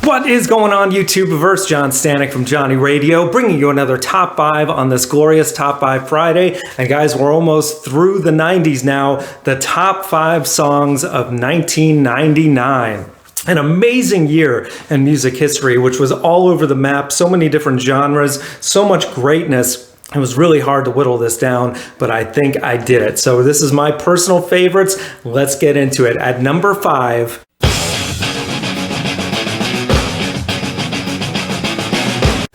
What is going on, YouTubeverse? John Stanek from Johnny Radio, bringing you another Top 5 on this glorious Top 5 Friday. And guys, we're almost through the 90s now, the top 5 songs of 1999. An amazing year in music history, which was all over the map, so many different genres, so much greatness. It was really hard to whittle this down, but I think I did it. So this is my personal favorites. Let's get into it. At number 5,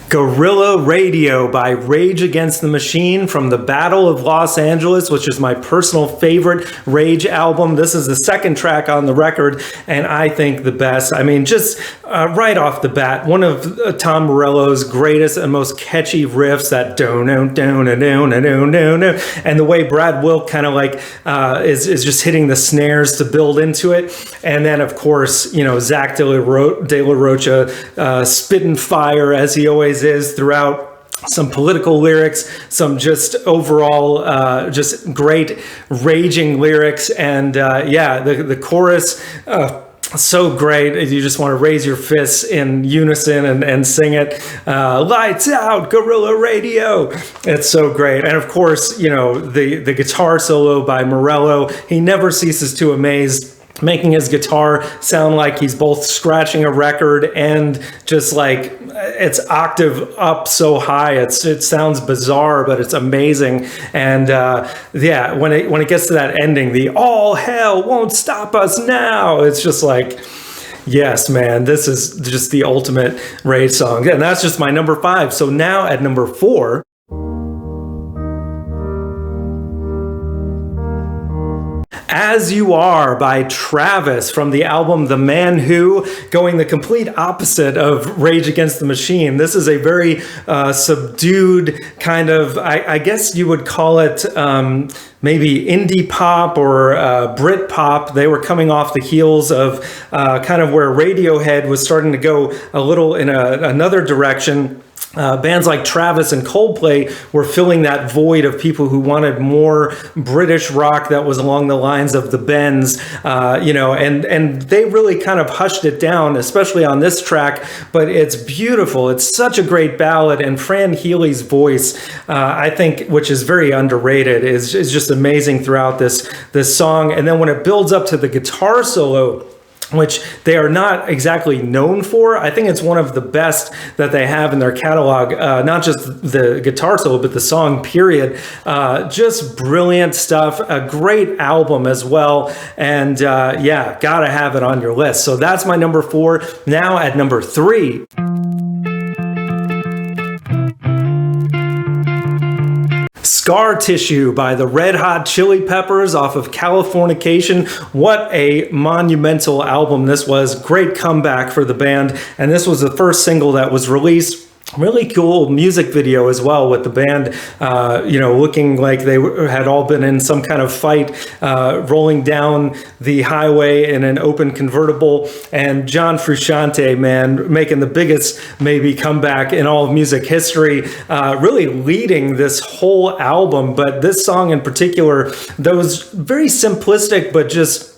Guerrilla Radio by Rage Against the Machine from the Battle of Los Angeles, which is my personal favorite Rage album. This is the second track on the record, and I think the best. I mean, just right off the bat, one of Tom Morello's greatest and most catchy riffs, that do-no-do-no-do-no-do-no-do, and the way Brad Wilk kind of like is just hitting the snares to build into it. And then, of course, you know, Zach De La Rocha spitting fire, as he always is, throughout, some political lyrics, some just overall just great raging lyrics, and yeah, the chorus, so great. You just want to raise your fists in unison and sing it. Lights out, Guerrilla Radio. It's so great. And of course, you know, the guitar solo by Morello, he never ceases to amaze, making his guitar sound like he's both scratching a record and just like it's octave up so high. It sounds bizarre, but it's amazing. And yeah, when it gets to that ending, the all hell won't stop us now, it's just like, yes, man, this is just the ultimate Rage song. And that's just my number 5. So now at number 4, As You Are by Travis from the album The Man Who, going the complete opposite of Rage Against the Machine. This is a very subdued kind of, I guess you would call it maybe indie pop or Brit pop. They were coming off the heels of kind of where Radiohead was starting to go a little in another direction. Bands like Travis and Coldplay were filling that void of people who wanted more British rock that was along the lines of the Bends, you know, and they really kind of hushed it down, especially on this track, but it's beautiful. It's such a great ballad, and Fran Healy's voice, I think, which is very underrated, is just amazing throughout this song. And then when it builds up to the guitar solo, which they are not exactly known for, I think it's one of the best that they have in their catalog. Not just the guitar solo, but the song, period. Just brilliant stuff. A great album as well. And yeah, gotta have it on your list. So that's my number 4. Now at number 3. Scar Tissue by the Red Hot Chili Peppers off of Californication. What a monumental album this was. Great comeback for the band. And this was the first single that was released. Really cool music video as well, with the band, you know, looking like they had all been in some kind of fight, rolling down the highway in an open convertible. And John Frusciante, man, making the biggest maybe comeback in all of music history, really leading this whole album. But this song in particular, those very simplistic but just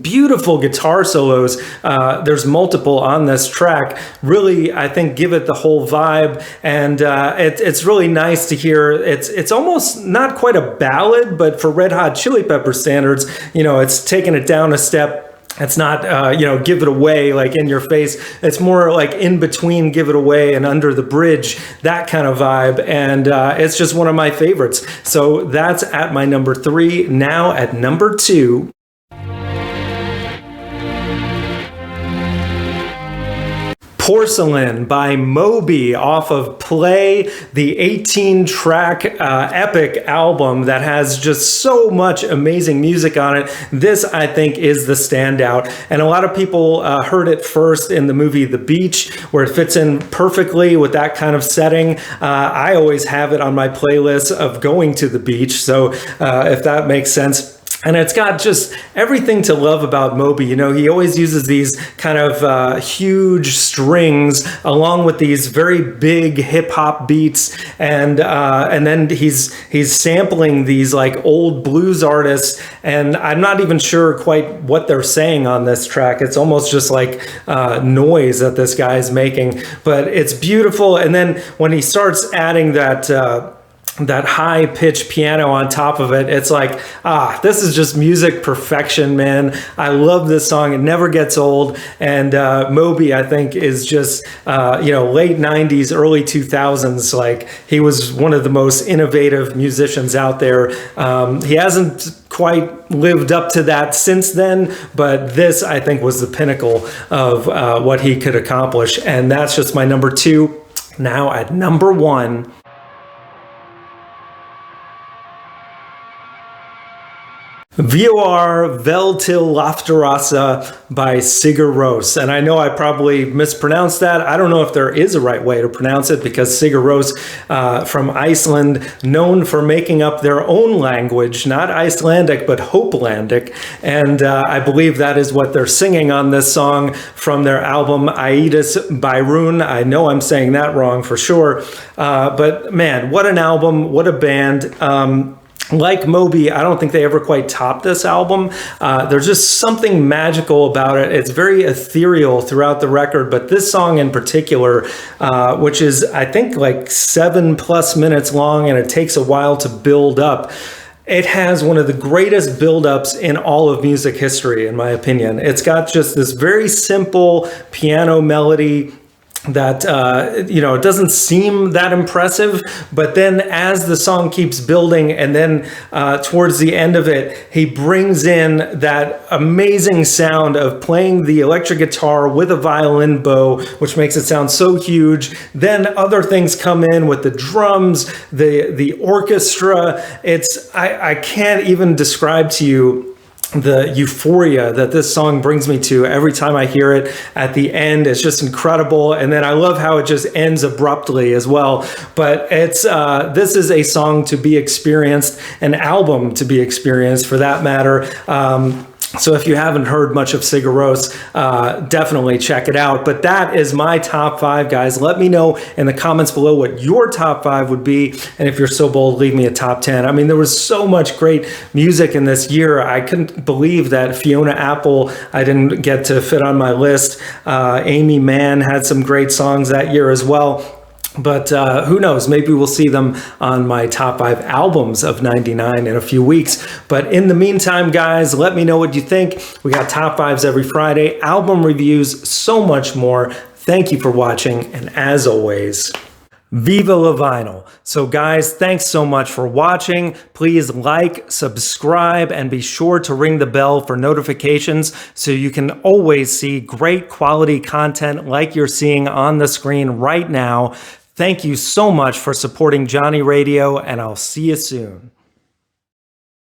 beautiful guitar solos, there's multiple on this track, really, I think, give it the whole vibe. And it's really nice to hear. It's almost not quite a ballad, but for Red Hot Chili Pepper standards, you know, it's taking it down a step. It's not, you know, give it away, like in your face. It's more like in between Give It Away and Under the Bridge, that kind of vibe. And it's just one of my favorites. So that's at my number 3. Now at number 2. Porcelain by Moby off of Play, the 18-track epic album that has just so much amazing music on it. This, I think, is the standout. And a lot of people heard it first in the movie The Beach, where it fits in perfectly with that kind of setting. I always have it on my playlist of going to the beach, so if that makes sense. And it's got just everything to love about Moby. You know, he always uses these kind of huge strings along with these very big hip hop beats, and then he's sampling these like old blues artists. And I'm not even sure quite what they're saying on this track. It's almost just like noise that this guy is making, but it's beautiful. And then when he starts adding that high pitched piano on top of it, it's like, this is just music perfection, man. I love this song. It never gets old. And Moby, I think, is just, late 90s, early 2000s. Like, he was one of the most innovative musicians out there. He hasn't quite lived up to that since then, but this, I think, was the pinnacle of what he could accomplish. And that's just my number 2. Now at number 1, VOR Vel til Lofterasa by Sigur Rós. And I know I probably mispronounced that. I don't know if there is a right way to pronounce it, because Sigur Rós from Iceland, known for making up their own language, not Icelandic, but Hopelandic. And I believe that is what they're singing on this song from their album Aidis Bærun. I know I'm saying that wrong for sure. But man, what an album, what a band. Like Moby, I don't think they ever quite topped this album. There's just something magical about it. It's very ethereal throughout the record, but this song in particular, which is, I think, like 7+ minutes long, and it takes a while to build up. It has one of the greatest build-ups in all of music history, in my opinion. It's got just this very simple piano melody that it doesn't seem that impressive, but then as the song keeps building, and then towards the end of it, he brings in that amazing sound of playing the electric guitar with a violin bow, which makes it sound so huge. Then other things come in with the drums, the orchestra. I can't even describe to you the euphoria that this song brings me to every time I hear it at the end. It's just incredible. And then I love how it just ends abruptly as well. But this is a song to be experienced, an album to be experienced for that matter. So if you haven't heard much of Sigur Rós, definitely check it out. But that is my top 5, guys. Let me know in the comments below what your top 5 would be. And if you're so bold, leave me a top 10. I mean, there was so much great music in this year. I couldn't believe that Fiona Apple, I didn't get to fit on my list. Amy Mann had some great songs that year as well. But who knows, maybe we'll see them on my top 5 albums of 99 in a few weeks. But in the meantime, guys, let me know what you think. We got top 5s every Friday, album reviews, so much more. Thank you for watching, and as always, Viva la Vinyl. So guys, thanks so much for watching. Please like, subscribe, and be sure to ring the bell for notifications so you can always see great quality content like you're seeing on the screen right now. Thank you so much for supporting Johnny Radio, and I'll see you soon.